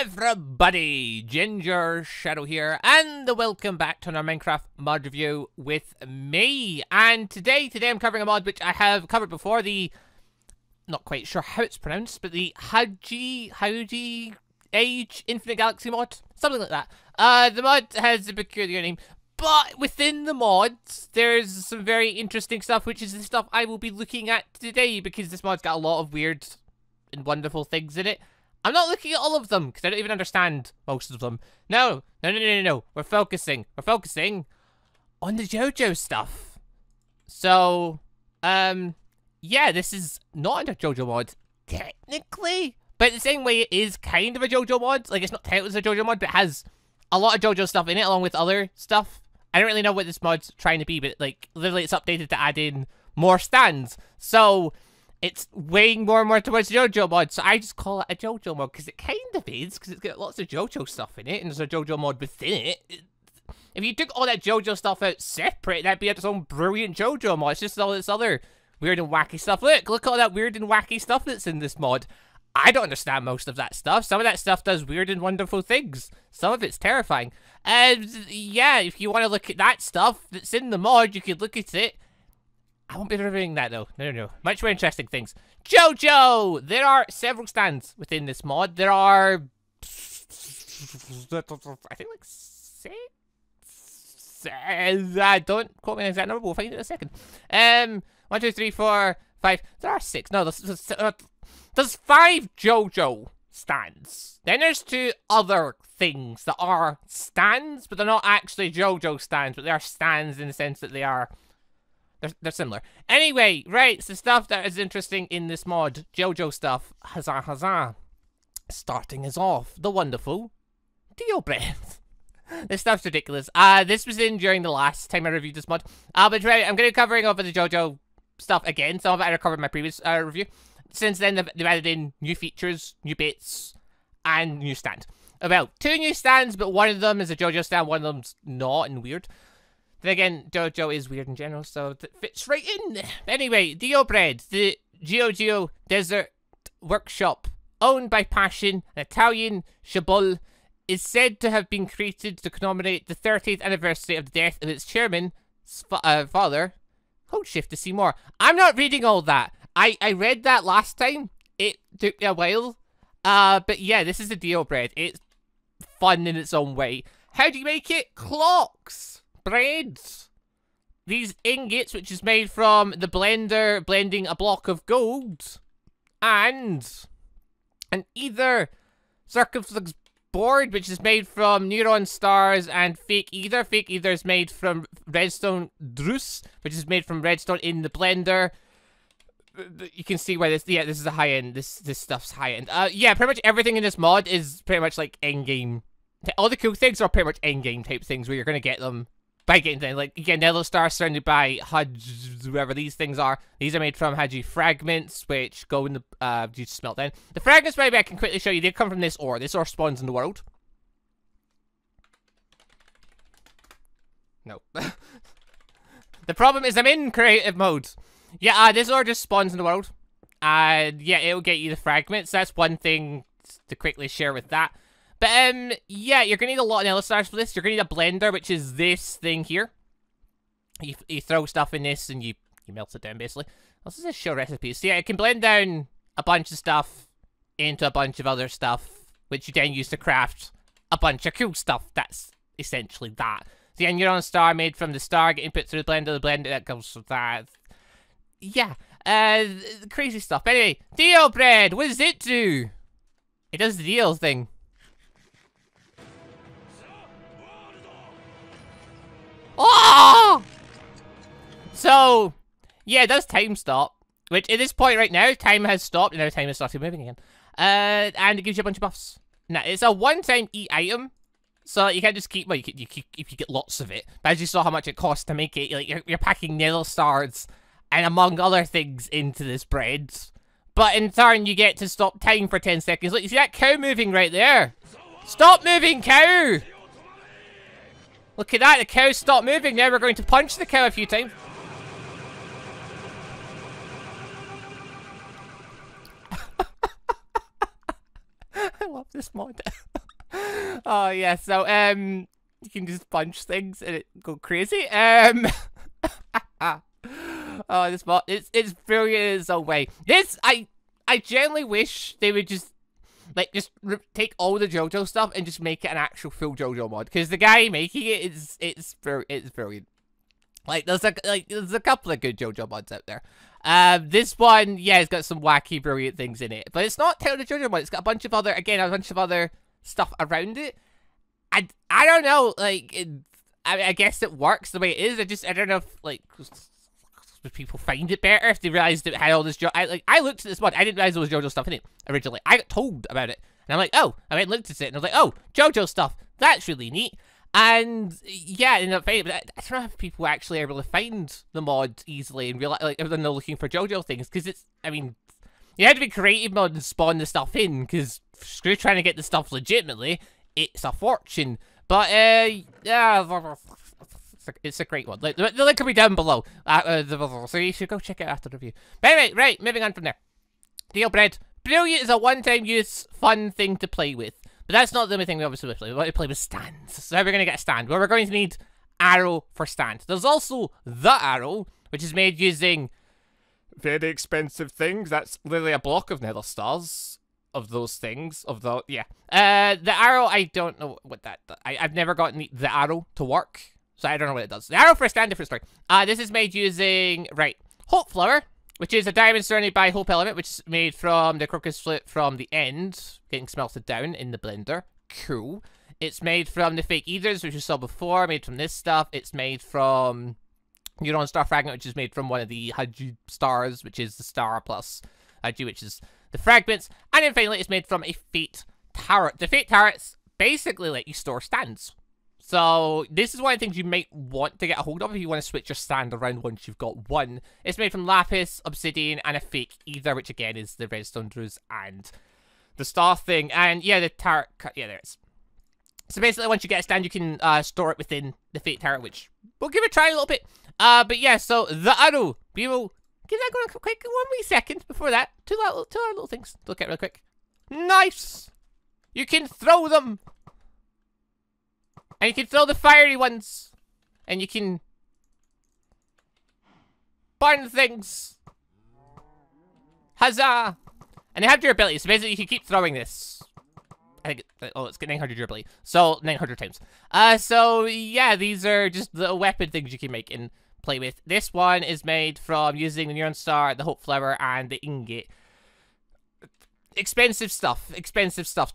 everybody, Gingershadow here, and welcome back to another Minecraft mod review with me. And today I'm covering a mod which I have covered before, the, not quite sure how it's pronounced, but the Howdy Age Infinite Galaxy mod, something like that. The mod has a peculiar name, but within the mods, there's some very interesting stuff, which is the stuff I will be looking at today, because this mod's got a lot of weird and wonderful things in it. I'm not looking at all of them, because I don't even understand most of them. No. We're focusing on the JoJo stuff. So, yeah, this is not a JoJo mod, technically. But the same way it is kind of a JoJo mod. Like, it's not titled as a JoJo mod, but it has a lot of JoJo stuff in it, along with other stuff. I don't really know what this mod's trying to be, but, like, literally it's updated to add in more stands. So it's weighing more and more towards JoJo mod, so I just call it a JoJo mod, because it kind of is, because it's got lots of JoJo stuff in it, and there's a JoJo mod within it. If you took all that JoJo stuff out separate, that'd be its own brilliant JoJo mod. It's just all this other weird and wacky stuff. Look at all that weird and wacky stuff that's in this mod. I don't understand most of that stuff. Some of that stuff does weird and wonderful things. Some of it's terrifying. And yeah, if you want to look at that stuff that's in the mod, you could look at it. I won't be reviewing that though. No. Much more interesting things. JoJo! There are several stands within this mod. There are, I think, like 6? Don't quote me on the exact number, we'll find it in a second. 1, 2, 3, 4, 5. There are 6. No, there's 5 JoJo stands. Then there's 2 other things that are stands, but they're not actually JoJo stands, but they are stands in the sense that they are, they're similar. Anyway, right, so stuff that is interesting in this mod, JoJo stuff, huzzah. Starting us off, the wonderful Dio Breanne. This stuff's ridiculous. This was in during the last time I reviewed this mod. But right, I'm going to be covering over the JoJo stuff again. Some of it I covered in my previous review. Since then, they've added in new features, new bits, and new stand. Well, 2 new stands, but one of them is a JoJo stand, one of them's not and weird. Then again, JoJo is weird in general, so that fits right in. Anyway, Dio Bread, the Geo Desert Workshop, owned by Passion, an Italian Shabul, is said to have been created to commemorate the 30th anniversary of the death of its chairman's father. Hold shift to see more. I'm not reading all that. I read that last time. It took me a while. But yeah, this is the Dio Bread. It's fun in its own way. How do you make it? Clocks. Breads. These ingots, which is made from the blender blending a block of gold. And an ether circumflex board, which is made from neuron stars and fake ether. Fake ether is made from redstone druce, which is made from redstone in the blender. You can see why this, yeah, this is a high-end, this stuff's high-end. Yeah, pretty much everything in this mod is pretty much like endgame. All the cool things are pretty much endgame type things where you're gonna get them by getting them. Like, you get Nether Star surrounded by Hudge, whoever these things are. These are made from Haji fragments, which go in the, you smelt then. The fragments, maybe I can quickly show you, they come from this ore. This ore spawns in the world. No. The problem is I'm in creative mode. Yeah, this ore just spawns in the world. And yeah, it'll get you the fragments. That's one thing to quickly share with that. But yeah, you're gonna need a lot of Nether stars for this. You're gonna need a blender, which is this thing here. You throw stuff in this and you melt it down, basically. This is a show recipes. So yeah, it can blend down a bunch of stuff into a bunch of other stuff, which you then use to craft a bunch of cool stuff. That's essentially that. So yeah, neuron star made from the star getting put through the blender that goes with that. Yeah, crazy stuff. Anyway, Dio Bread, what does it do? It does the Dio thing. Oh! So, yeah, it does time stop. Which, at this point right now, time has stopped, and now time has started moving again. And it gives you a bunch of buffs. Now, it's a one-time eat item. So you can't just keep, well, you keep if you get lots of it. But as you saw how much it costs to make it, like, you're packing Nether stars and among other things into this bread. But in turn, you get to stop time for 10 seconds. Look, you see that cow moving right there? Stop moving, cow! Look at that, the cow stopped moving. Now we're going to punch the cow a few times. I love this mod. Oh yeah, so you can just punch things and it go crazy. Oh, this mod, it's brilliant in its own way. This, I genuinely wish they would just take all the JoJo stuff and just make it an actual full JoJo mod, because the guy making it it's brilliant. Like there's a couple of good JoJo mods out there. This one, yeah, it's got some wacky, brilliant things in it, but it's not totally JoJo mod. It's got a bunch of other stuff around it. I don't know, like I guess it works the way it is. I don't know if would people find it better if they realized it had all this I looked at this mod, I didn't realize there was JoJo stuff in it originally. I got told about it and I'm like, oh, I went and looked at it and I was like, oh, JoJo stuff, that's really neat. And yeah, I ended up finding it, but I don't know if people actually are able to find the mod easily and realize, like, if they're looking for JoJo things, because it's, I mean, you had to be creative mode and spawn the stuff in, because screw trying to get the stuff legitimately, it's a fortune. But yeah, it's a great one. The link will be down below, so you should go check it out after the review. But anyway, right, moving on from there. Deal Bread. Brilliant is a one-time use, fun thing to play with. But that's not the only thing we obviously play. We want to play with stands. So how are we going to get a stand? Well, we're going to need arrow for stand. There's also the arrow, which is made using very expensive things. That's literally a block of nether stars. Of those things. Yeah. The arrow, I don't know what that does. I've never gotten the arrow to work. So I don't know what it does. The arrow for a stand, different story. This is made using, right, Hope Flower, which is a diamond surrounded by Hope Element, which is made from the crocus flute from the end, getting smelted down in the blender. Cool. It's made from the fake ethers, which we saw before, made from this stuff. It's made from Neuron Star Fragment, which is made from one of the Haju stars, which is the star plus Haju, which is the fragments. And then finally, it's made from a Fate Turret. The Fate Turrets basically let you store stands. So, this is one of the things you might want to get a hold of if you want to switch your stand around once you've got one. It's made from lapis, obsidian, and a fake ether, which again is the redstone druze and the star thing. And yeah, the turret, yeah, there it is. So basically, once you get a stand, you can store it within the fake turret, which we'll give it a try a little bit. But yeah, so the arrow, we will give that going quick 1 wee second before that. Two little things to look at real quick. Nice! You can throw them! And you can throw the fiery ones. And you can burn things. Huzzah! And they have durability, so basically you can keep throwing this. I think, oh, it's got 900 durability. So, 900 times. So, yeah, these are just the weapon things you can make and play with. This one is made from using the Neuron Star, the Hope Flower, and the Ingot. Expensive stuff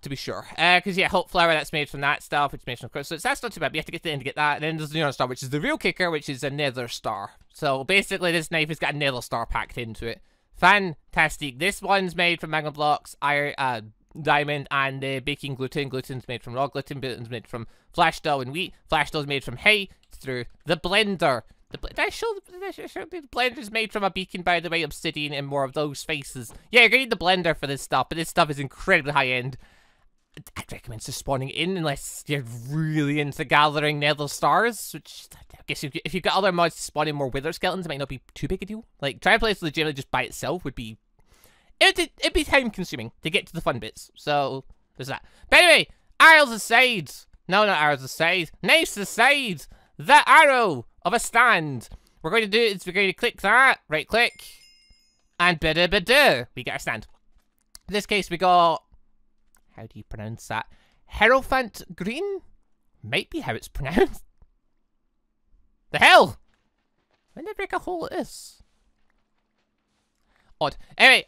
to be sure. Because yeah, Hope Flower, that's made from that stuff, which is made from crystals. So that's not too bad, but you have to get to the end to get that. And then there's the Neuron Star, which is the real kicker, which is a Nether Star. So basically, this knife has got a Nether Star packed into it. Fantastic. This one's made from magma blocks, iron, diamond, and baking gluten. Gluten's made from raw gluten. Gluten's made from flash dough and wheat. Flash dough's made from hay through the blender. Did I show the blender's made from a beacon, by the way, obsidian, and more of those faces. Yeah, you're gonna need the blender for this stuff, but this stuff is incredibly high-end. I'd recommend just spawning it in unless you're really into gathering nether stars, which I guess if you've got other mods spawning more wither skeletons, it might not be too big a deal. Like, trying to play this legitimately just by itself would be... It'd be time-consuming to get to the fun bits, so there's that. But anyway, arrows aside. No, not arrows aside. Knives aside. The arrow of a stand. We're going to do is we're going to click that, right click, and bada-bada, we get our stand. In this case, we got, how do you pronounce that? Hierophant green? Might be how it's pronounced. The hell? When did I break a hole at this? Odd. Anyway,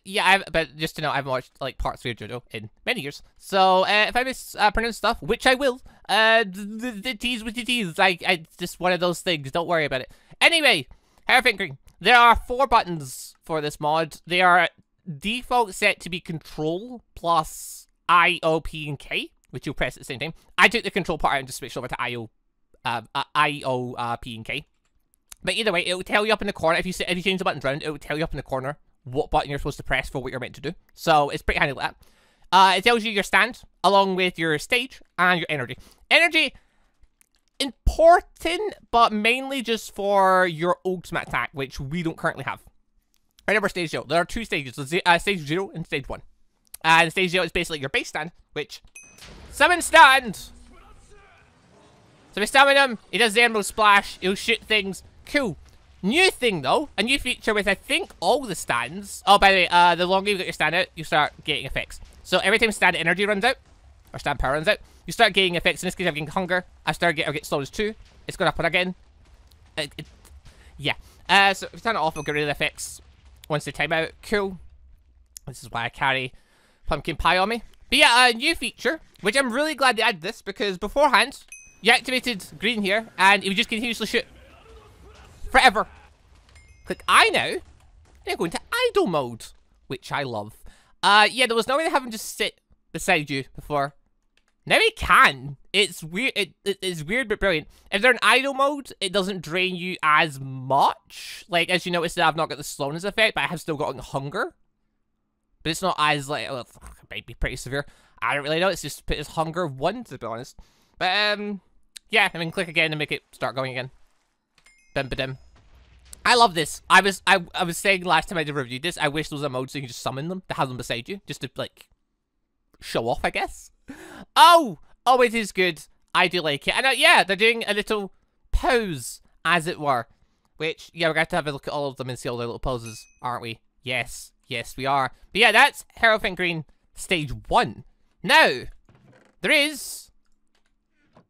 yeah, but just to know, I haven't watched, like, part 3 of JoJo in many years. So, if I mispronounce stuff, which I will, the tease with the tease, it's just one of those things, don't worry about it. Anyway, Hierophant Green. There are 4 buttons for this mod. They are default set to be Control plus I, O, P, and K, which you'll press at the same time. I took the Control part out and just switched over to I, O, P, and K. But either way, it will tell you up in the corner, if you change the buttons around, it will tell you up in the corner what button you're supposed to press for what you're meant to do. So, it's pretty handy like that. It tells you your stand, along with your stage, and your energy. Energy, important, but mainly just for your ultimate attack, which we don't currently have. Remember stage 0. There are 2 stages, stage 0 and stage 1. And stage 0 is basically your base stand, which Summon stand! So we summon him, he does the Emerald Splash, he'll shoot things. Cool. New thing though, a new feature with I think all the stands. Oh, by the way, the longer you get your stand out, you start getting effects. So every time stand energy runs out, or stand power runs out, you start getting effects. In this case, I'm getting hunger. I get slowness 2. It's going up and again. Yeah. So if you turn it off, we'll get rid of the effects once they time out. Cool. This is why I carry pumpkin pie on me. But yeah, a new feature, which I'm really glad they added this, because beforehand, you activated green here, and it would just continuously shoot. Forever. Click I now, and you go into idle mode, which I love. Yeah, there was no way to have him just sit beside you before. Now he can. It's weird. It's weird but brilliant. If they're in idle mode, it doesn't drain you as much. Like, as you notice, that I've not got the slowness effect, but I have still got hunger. But it's not as, like, well, it might be pretty severe. I don't really know. It's just put his hunger 1, to be honest. But, yeah, I mean, click again and make it start going again. Bim ba dim. I love this. I was saying last time I did review this, I wish there was a mode so you can just summon them, to have them beside you, just to, like, show off, I guess. Oh, it is good. I do like it. And yeah, they're doing a little pose, as it were. Which, yeah, we're going to have a look at all of them and see all their little poses, aren't we? Yes, we are. But yeah, that's Hierophant Green Stage 1. Now, there is...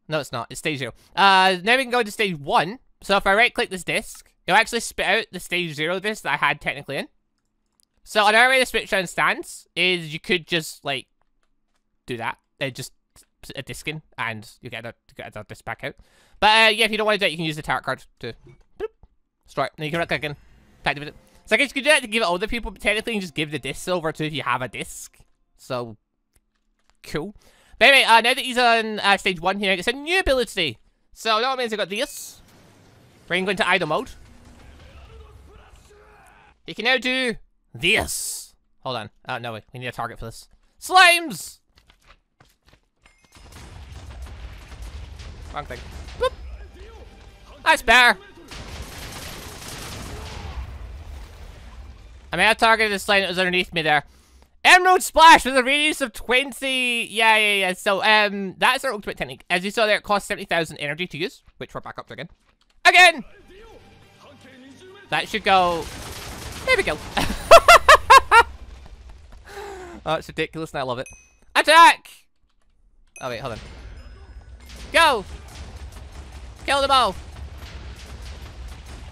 No, it's not. It's Stage 0. Now we can go to Stage 1. So if I right-click this disc, it'll actually spit out the Stage 0 disc that I had technically in. So another way to switch on stands is you could just, like, do that. Just put a disc in, and you get that disc back out. But yeah, if you don't want to do it, you can use the tarot card to boop, start. And you can right-click again, activate it. So I guess you could do that to give it other people, but technically you can just give the disc over to if you have a disc. So, cool. But anyway, now that he's on Stage 1 here, it's a new ability. So that means I got this. We're going to go into idle mode. You can now do this. Hold on. Oh, no, wait. We need a target for this. Slimes! Wrong thing. Boop. Nice bear. I mean, I targeted the slime that was underneath me there. Emerald Splash with a radius of 20. Yeah. So, that's our ultimate technique. As you saw there, it costs 70,000 energy to use, which we're back up to again. Again! That should go... There we go. Oh, it's ridiculous and I love it. Attack! Oh, wait, hold on. Go! Kill them all!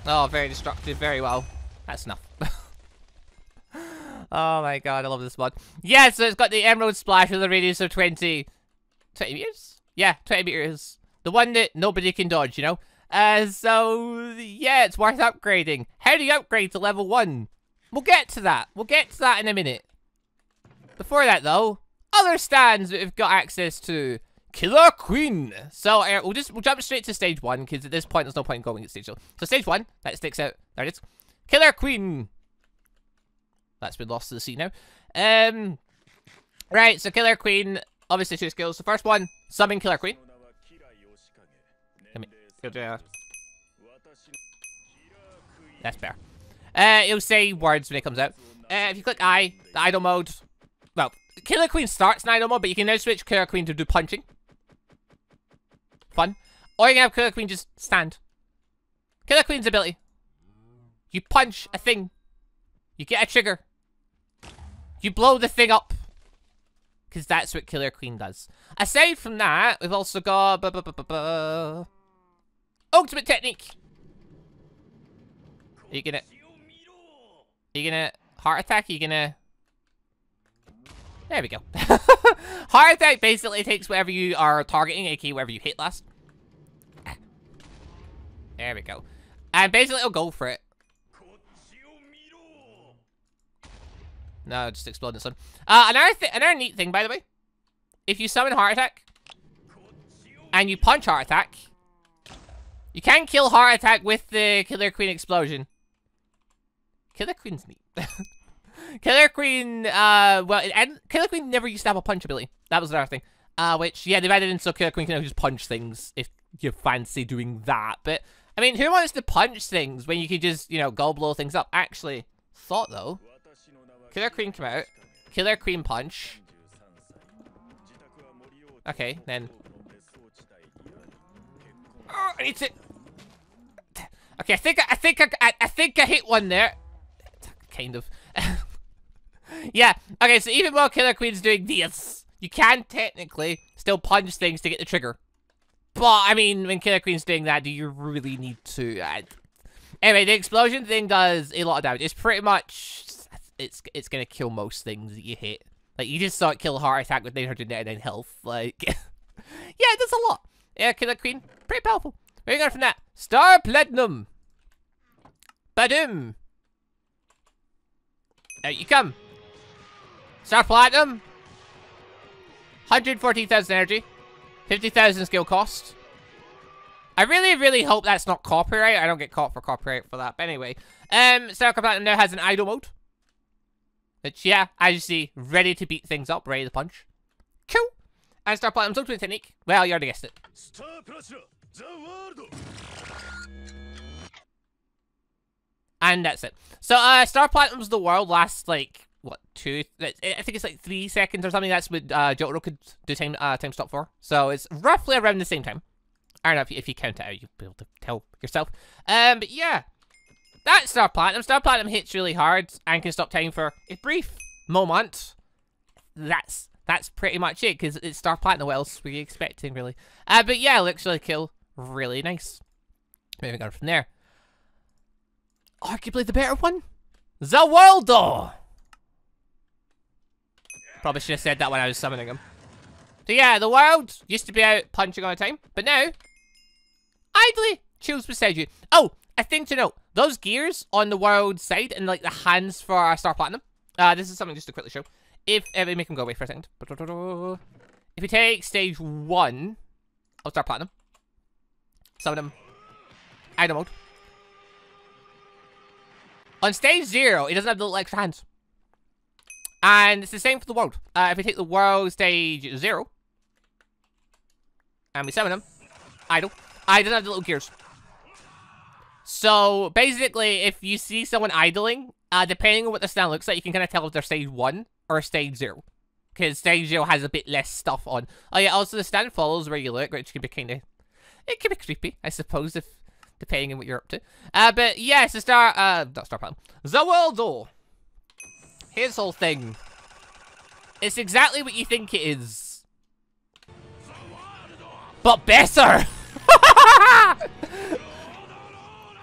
Oh, very destructive, very well. That's enough. Oh my god, I love this mod. Yeah, so it's got the Emerald Splash with a radius of 20 meters? Yeah, 20 meters. The one that nobody can dodge, you know? So, yeah, it's worth upgrading. How do you upgrade to level 1? We'll get to that. We'll get to that in a minute. Before that, though, other stands that we've got access to. Killer Queen. So, we'll jump straight to Stage 1, because at this point, there's no point in going to Stage 2. So, Stage 1, that sticks out. There it is. Killer Queen. That's been lost to the sea now. Right, so Killer Queen, obviously 2 skills. The first one, summon Killer Queen. That's better. It'll say words when it comes out. If you click I, the idle mode, well, Killer Queen starts in idle mode, but you can now switch Killer Queen to do punching. Fun. Or you can have Killer Queen just stand. Killer Queen's ability. You punch a thing. You get a trigger. You blow the thing up. Because that's what Killer Queen does. Aside from that, we've also got... ultimate technique. Are you gonna heart attack? Are you gonna... There we go. Heart attack basically takes whatever you are targeting, aka whatever you hit last. There we go. And basically it'll go for it. No, just explode this one. Another neat thing, by the way. If you summon Heart Attack, and you punch Heart Attack, you can kill Heart Attack with the Killer Queen explosion. Killer Queen's neat. Killer Queen, Killer Queen never used to have a punch ability. That was another thing. Which, yeah, they've added in so Killer Queen can now just punch things if you fancy doing that. But, I mean, who wants to punch things when you could just, you know, go blow things up? Actually, thought though. Killer Queen come out. Killer Queen punch. Okay, then. Oh, I need to. Okay, I think I hit one there. Kind of. Yeah. Okay, so even while Killer Queen's doing this, you can technically still punch things to get the trigger. But I mean, when Killer Queen's doing that, do you really need to? Anyway, the explosion thing does a lot of damage. It's pretty much it's gonna kill most things that you hit. Like you just saw it kill Heart Attack with 999 health. Like, yeah, it does a lot. Yeah, Killer Queen, pretty powerful. Moving on from that, Star Platinum. Badoom. Out you come. Star Platinum. 114,000 energy. 50,000 skill cost. I really hope that's not copyright. I don't get caught for copyright for that. But anyway, Star Platinum now has an idle mode. Which, yeah, as you see, ready to beat things up, ready to punch. Cool. And Star Platinum's ultimate technique. Well, you already guessed it. And that's it. So, Star Platinum's the world lasts, like, what, I think it's like 3 seconds or something. That's what Jotaro could do time stop for. So, it's roughly around the same time. I don't know if you count it out, you'll be able to tell yourself. But yeah, that's Star Platinum. Star Platinum hits really hard and can stop time for a brief moment. That's pretty much it, because it's Star Platinum. What else were you expecting, really? But yeah, looks really cool. Really nice. Moving on from there. Arguably the better one. Zaromaru! Probably should have said that when I was summoning him. So yeah, the world used to be out punching all the time, but now, idly chills beside you. Oh, a thing to note. Those gears on the world side and like the hands for Star Platinum. This is something just to quickly show. If, make him go away for a second. If you take stage 1 of Star Platinum, summon him, idle mode. On stage 0, it doesn't have the little extra hands. And it's the same for the world. If we take the world stage 0, and we summon him, idle, it doesn't have the little gears. So, basically, if you see someone idling, depending on what the stand looks like, you can kind of tell if they're stage 1 or stage 0. Because stage 0 has a bit less stuff on. Oh yeah, also the stand follows where you look, which can be kind of, it can be creepy, I suppose, if depending on what you're up to. But yeah, it's not Star Platinum. Zaromaru. His whole thing. It's exactly what you think it is. But better!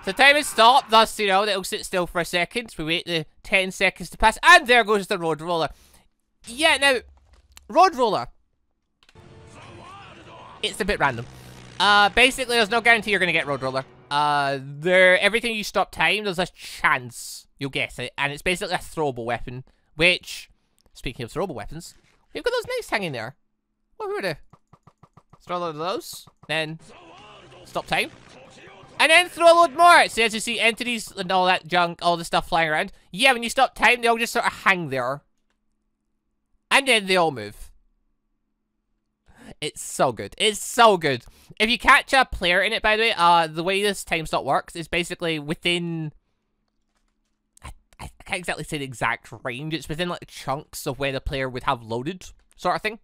So time is stopped, thus, you know, it'll sit still for a second. We wait the 10 seconds to pass, and there goes the Road Roller. Yeah, now, Road Roller. It's a bit random. Basically, there's no guarantee you're gonna get Road Roller. Everything you stop time, there's a chance you'll get it, and it's basically a throwable weapon, which, speaking of throwable weapons, we've got those knives hanging there. What are we gonna do? Throw a load of those, then stop time, and then throw a load more. So as you see, entities and all that junk, all the stuff flying around, yeah, when you stop time, they all just sort of hang there, and then they all move. It's so good. It's so good. If you catch a player in it, by the way, the way this time stop works is basically within, I can't exactly say the exact range. It's within like chunks of where the player would have loaded, sort of thing.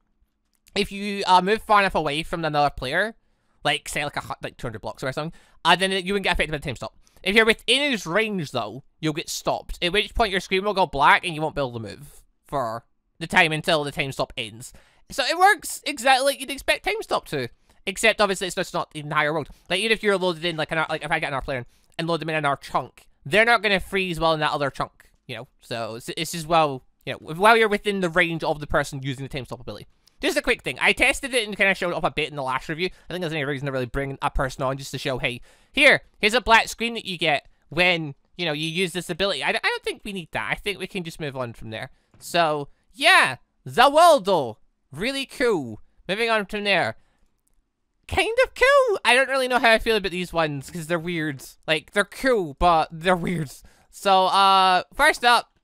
If you move far enough away from another player, like say like 200 blocks or something, then you wouldn't get affected by the time stop. If you're within his range though, you'll get stopped. At which point your screen will go black and you won't be able to move for the time until the time stop ends. So it works exactly like you'd expect time stop to, except obviously it's just not the entire world. Like even if you're loaded in like if I get another player and load them in another chunk, they're not gonna freeze while in that other chunk, you know. So it's just while you're within the range of the person using the time stop ability. Just a quick thing, I tested it and kind of showed it off a bit in the last review. I think there's any reason to really bring a person on just to show, hey, here's a black screen that you get when you use this ability. I don't think we need that. I think we can just move on from there. So yeah, Zaromaru. Really cool. Moving on from there. Kind of cool. I don't really know how I feel about these ones because they're weird. Like, they're cool, but they're weird. So, first up,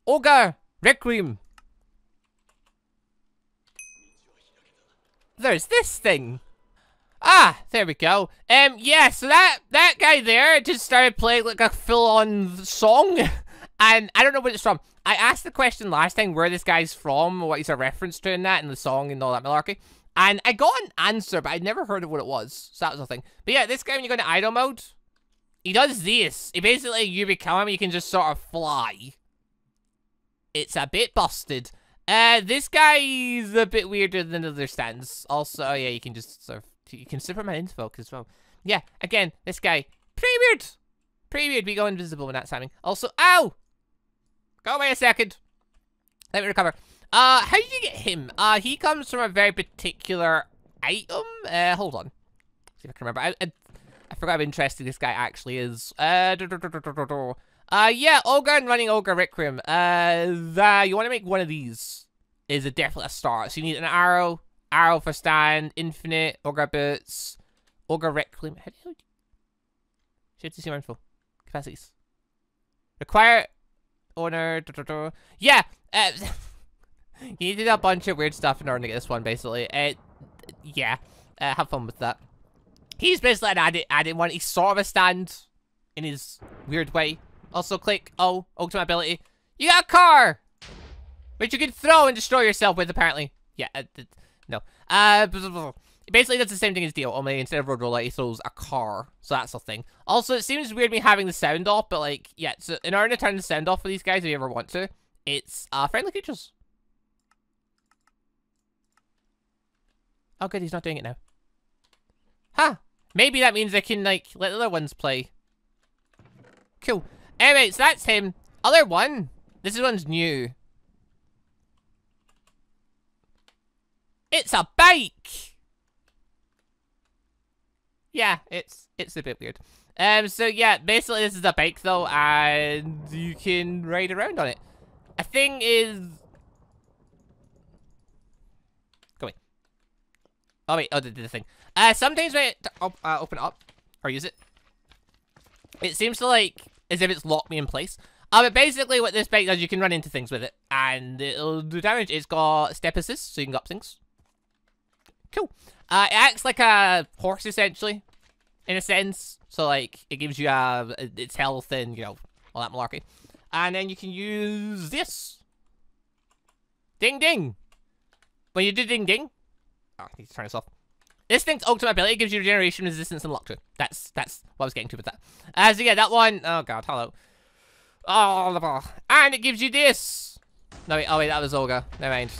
Ogre Requiem. There's this thing. Ah, there we go. Yeah, so that guy there just started playing like a full-on song. And I don't know what it's from. I asked the question last time where this guy's from, what he's a reference to in that, and the song and all that malarkey. And I got an answer, but I'd never heard of what it was. So that was the thing. But yeah, this guy, when you go into idle mode, he does this. He basically, you become him, you can just sort of fly. It's a bit busted. This guy's a bit weirder than other stands. Also, yeah, you can just sort of, you can Superman info as well. Yeah, again, this guy, pretty weird. Pretty weird. We go invisible when that's happening. Also, ow! Go away a second. Let me recover. How did you get him? He comes from a very particular item. Hold on. See if I can remember. I forgot how interesting this guy actually is. Yeah, Ogre and running Ogre Requiem. You want to make one of these. Is definitely a start. So you need an arrow for stand, infinite, Ogre boots, Ogre Requiem. How do you should see more info? Capacities. Require owner. Yeah. You needed a bunch of weird stuff in order to get this one, basically. Yeah. Have fun with that. He's basically an added one. He's sort of a stand in his weird way. Also, click ultimate ability. You got a car! Which you can throw and destroy yourself with, apparently. Yeah, no. Basically, that's the same thing as Dio, only instead of road roller, he throws a car. So that's the thing. Also, it seems weird me having the sound off, but like, yeah, so in order to turn the sound off for these guys, if you ever want to, it's friendly creatures. Oh, good, he's not doing it now. Huh. Maybe that means I can, like, let the other ones play. Cool. Anyway, so that's him. Other one. This one's new. It's a bike! Yeah, it's a bit weird. So yeah, basically this is a bike though, and you can ride around on it. A thing is... Go away. Oh wait, oh, the thing. Sometimes when it open it up, or use it, it seems to like, as if it's locked me in place. But basically what this bike does, you can run into things with it, and it'll do damage. It's got step assist, so you can go up things. Cool. It acts like a horse, essentially, in a sense. So, like, it gives you its health and, you know, all that malarkey. And then you can use this. Ding ding. When you do ding ding. Oh, I need to turn this off. This thing's ultimate ability gives you regeneration, resistance, and luck to it. That's what I was getting to with that. So yeah, that one. Oh god, hello. Oh, and it gives you this. No wait, oh wait, that was Olga. Never mind.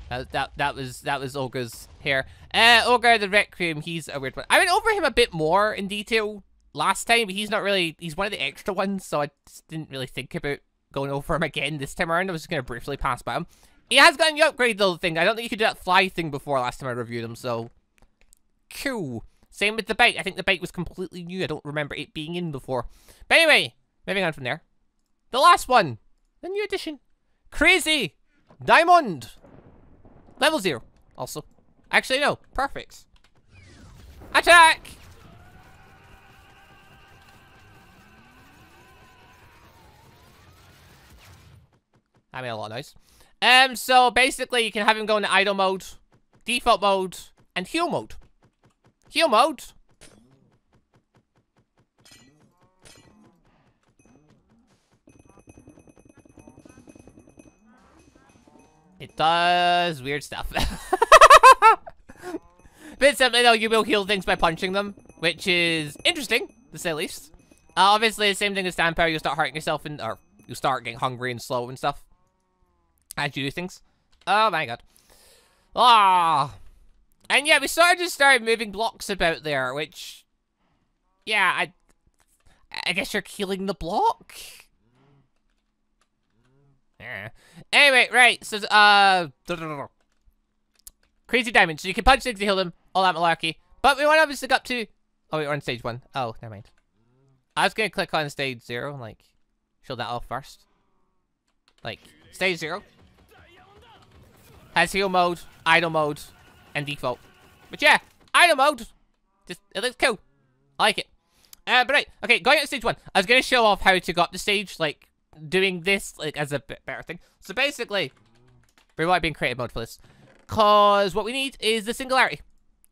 That was Olga's hair. Ogre the Requiem, he's a weird one. I went over him a bit more in detail last time, but he's not really, he's one of the extra ones, so I just didn't really think about going over him again this time around. I was just going to briefly pass by him. He has got a new upgrade though thing. I don't think you could do that fly thing before last time I reviewed him, so cool. Same with the bike. I think the bike was completely new. I don't remember it being in before. But anyway, moving on from there. The last one. The new edition. Crazy Diamond. Level 0. Also. Actually, no. Perfect. Attack! I made a lot of noise. So basically you can have him go into idle mode, default mode, and heal mode. Heal mode. It does weird stuff. But simply though, you will heal things by punching them, which is interesting, to say the least. Obviously, the same thing as stand power, you'll start hurting yourself, or you'll start getting hungry and slow and stuff as you do things. Oh my god. Ah. And yeah, we sort of just started moving blocks about there, which, yeah, I guess you're killing the block? Yeah. Anyway, right, so, Crazy Diamond, so you can punch things to heal them, all that malarkey. But we want to obviously go up to, oh wait, we're on stage 1. Oh, never mind. I was gonna click on stage 0 and, like, show that off first. Like, stage 0 has heal mode, idle mode, and default. But yeah, idle mode, just, it looks cool. I like it. But right, okay, going up to stage 1. I was gonna show off how to go up the stage, like, doing this, like, as a bit better thing. So basically, we might be in creative mode for this. Cause what we need is the singularity.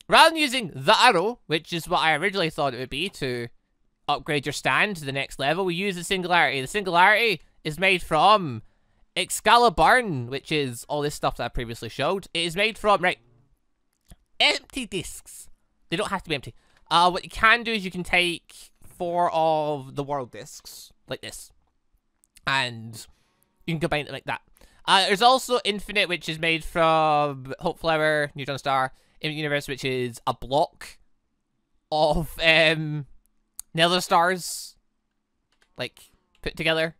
Rather than using the arrow, which is what I originally thought it would be to upgrade your stand to the next level, we use the Singularity. The Singularity is made from Excalibur, which is all this stuff that I previously showed. It is made from, right, empty discs. They don't have to be empty. What you can do is you can take 4 of the world discs, like this, and you can combine it like that. There's also Infinite, which is made from Hope Flower, Neutron Star, Infinite Universe, which is a block of Nether Stars, like, put together.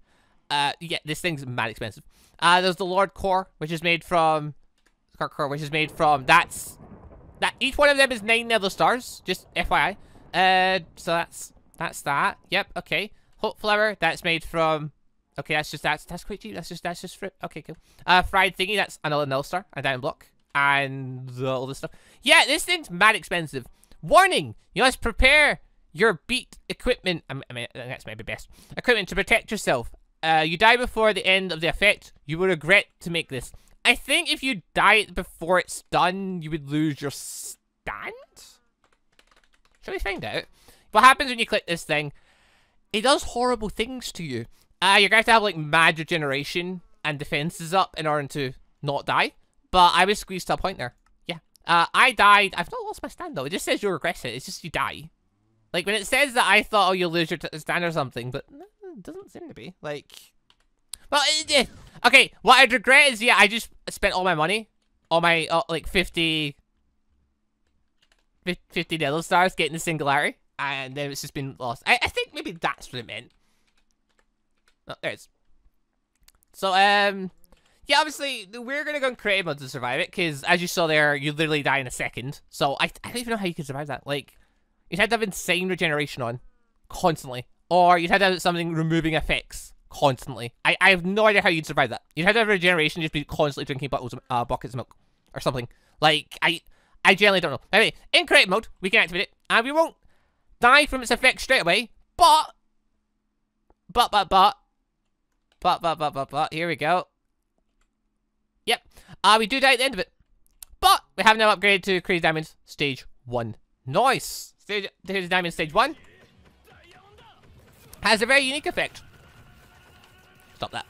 Yeah, this thing's mad expensive. There's the Lord Core, which is made from each one of them is 9 Nether Stars, just FYI. So that's that. Yep, okay. Hope Flower, that's made from, okay, that's quite cheap. That's just fruit. Okay, cool. Fried Thingy, that's another Nether Star, a diamond block, and all this stuff. Yeah, this thing's mad expensive. Warning, you must prepare your beat equipment, I mean, that's maybe best, equipment to protect yourself. You die before the end of the effect, you will regret to make this. I think if you die before it's done, you would lose your stand? Shall we find out? What happens when you click this thing? It does horrible things to you. You're going to have, like, mad regeneration and defenses up in order to not die. But I was squeezed to a point there. Yeah. I died. I've not lost my stand, though. It just says you'll regret it. It's just you die. Like, when it says that, I thought, oh, you'll lose your stand or something. But no, it doesn't seem to be. Like... Well, okay, what I'd regret is, yeah, I just spent all my money. All my, like, 50 Nether Stars getting the Singularity. And then it's just been lost. I think maybe that's what it meant. Oh, there it is. So, yeah, obviously, we're gonna go in creative mode to survive it, because, as you saw there, you literally die in a second. So, I don't even know how you can survive that. Like, you'd have to have insane regeneration on, constantly. Or you'd have to have something removing effects, constantly. I have no idea how you'd survive that. You'd have to have regeneration, just be constantly drinking buckets of milk, or something. Like, I generally don't know. Anyway, in creative mode, we can activate it, and we won't die from its effects straight away, but, here we go. Yep, we do die at the end of it, but we have now upgraded to Crazy Diamond Stage 1. Nice! Crazy Diamond Stage 1 has a very unique effect. Stop that.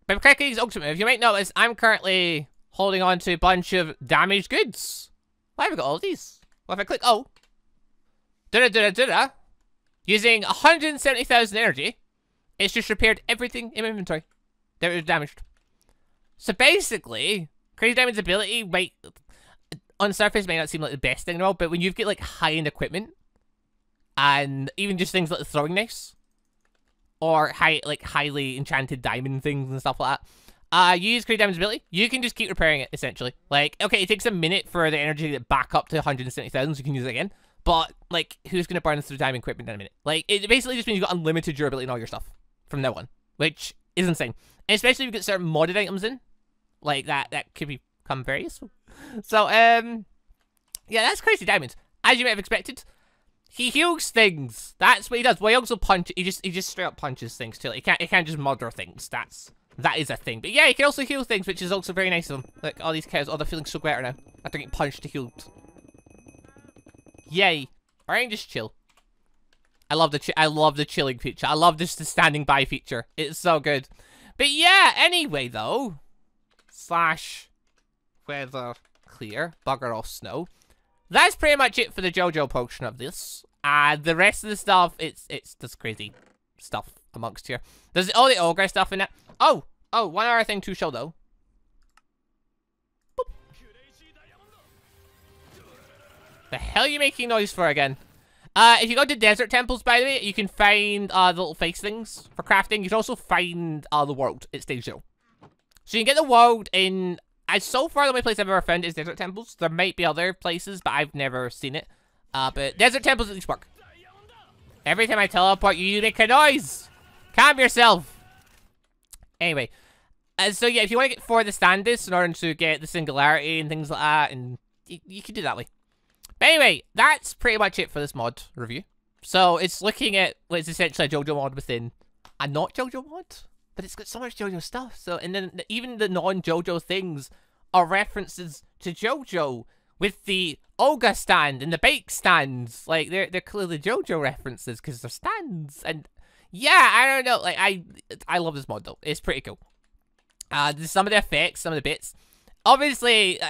By clicking his ultimate move, you might notice I'm currently holding on to a bunch of damaged goods. Why have I got all of these? Well, if I click O, using 170,000 energy, it's just repaired everything in my inventory that was damaged. So basically, Crazy Diamond's ability might, on the surface, may not seem like the best thing in the world, but when you get like high-end equipment, and even just things like the throwing knives, or highly enchanted diamond things and stuff like that, you use Crazy Diamond's ability, you can just keep repairing it, essentially. Like, okay, it takes a minute for the energy to get back up to 170,000, so you can use it again. But, like, who's going to burn through diamond equipment in a minute? Like, it basically just means you've got unlimited durability in all your stuff from now on, which is insane. And especially if you get certain modded items in, like, that could become very useful. So, yeah, that's Crazy Diamond. As you might have expected, he heals things. That's what he does. Well, he also he just straight up punches things, too. He can't just murder things. That is a thing. But yeah, he can also heal things, which is also very nice of him. Like, all these cows, they're feeling so better now after getting punched to healed. Yay. Or I can just chill. I love the chilling feature. I love this the standing by feature. It's so good. But yeah, anyway though. Slash weather clear. Bugger off snow. That's pretty much it for the JoJo portion of this. The rest of the stuff, it's just crazy stuff amongst here. There's all the ogre stuff in it. Oh, one other thing to show though. The hell are you making noise for again? If you go to desert temples, by the way, you can find the little face things for crafting. You can also find the world at stage 0. So you can get the world in... so far, the only place I've ever found is desert temples. There might be other places, but I've never seen it. But desert temples at least work. Every time I teleport, you make a noise! Calm yourself! Anyway. So yeah, if you want to get 4 of the standards in order to get the singularity and things like that, and you can do it that way. But anyway, that's pretty much it for this mod review. So it's looking at what is essentially a JoJo mod within a not JoJo mod, but it's got so much JoJo stuff. So, and then even the non-JoJo things are references to JoJo, with the Olga stand and the bake stands. Like, they're clearly JoJo references because they're stands. And yeah, I don't know. Like, I love this mod though. It's pretty cool. Some of the effects, some of the bits. Obviously,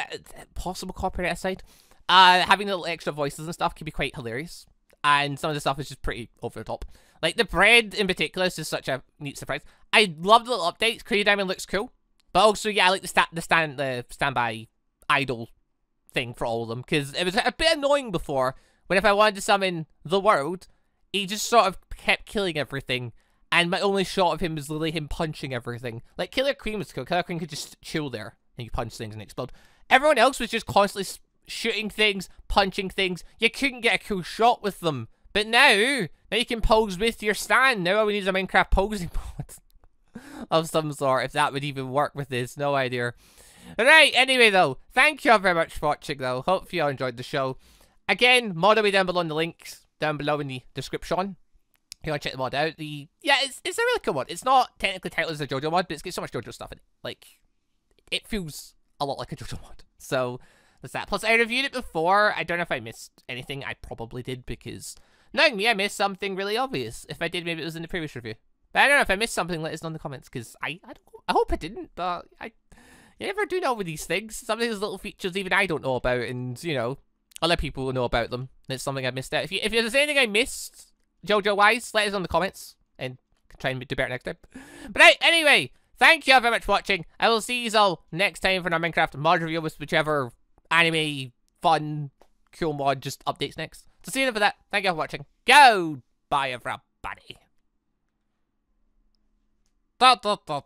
possible copyright aside, having the little extra voices and stuff can be quite hilarious. And some of the stuff is just pretty over the top. Like, the bread in particular is just such a neat surprise. I love the little updates. Crazy Diamond looks cool. But also, yeah, I like the standby idol thing for all of them. Because it was a bit annoying before, when if I wanted to summon the world, he just sort of kept killing everything. And my only shot of him was literally him punching everything. Like, Killer Queen was cool. Killer Queen could just chill there. And you punch things and explode. Everyone else was just constantly shooting things, punching things. You couldn't get a cool shot with them. But now you can pose with your stand. Now all we need is a Minecraft posing mod of some sort, if that would even work with this. No idea. Right, anyway though, thank you all very much for watching though. Hope you all enjoyed the show. Again, mod will be down below in the links, down below in the description. If you want to check the mod out, it's a really cool mod. It's not technically titled as a JoJo mod, but it's got so much JoJo stuff in it. Like, it feels a lot like a JoJo mod. So, that's that. Plus, I reviewed it before. I don't know if I missed anything. I probably did, because knowing me, I missed something really obvious. If I did, maybe it was in the previous review. But I don't know if I missed something. Let us know in the comments, because I hope I didn't. But you never do know with these things. Some of these little features even I don't know about, and you know, other people will know about them. And it's something I missed out. If there's anything I missed, JoJo wise, let us know in the comments, and try and do better next time. But right, anyway, thank you all very much for watching. I will see you all next time for our Minecraft mod review with whichever anime fun cool mod just updates next. So see you for that. Thank you all for watching. Goodbye, everybody. Also,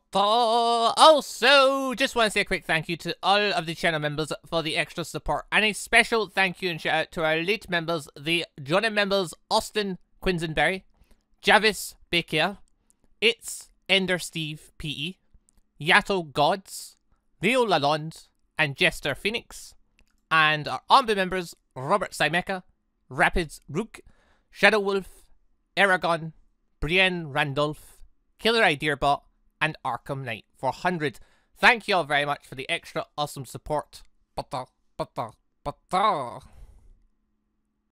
just want to say a quick thank you to all of the channel members for the extra support. And a special thank you and shout out to our elite members, the Johnny members Austin Quinsonberry, Javis Baker, It's Ender Steve PE, Yato Gods, Leo Lalonde, and Jester Phoenix. And our ANBU members, Robert Scimeca, Rapids Rook, Shadow Wolf, Eragon, Breanne Randolph, Killer Idearbot, and Arkham Knight400. Thank you all very much for the extra awesome support.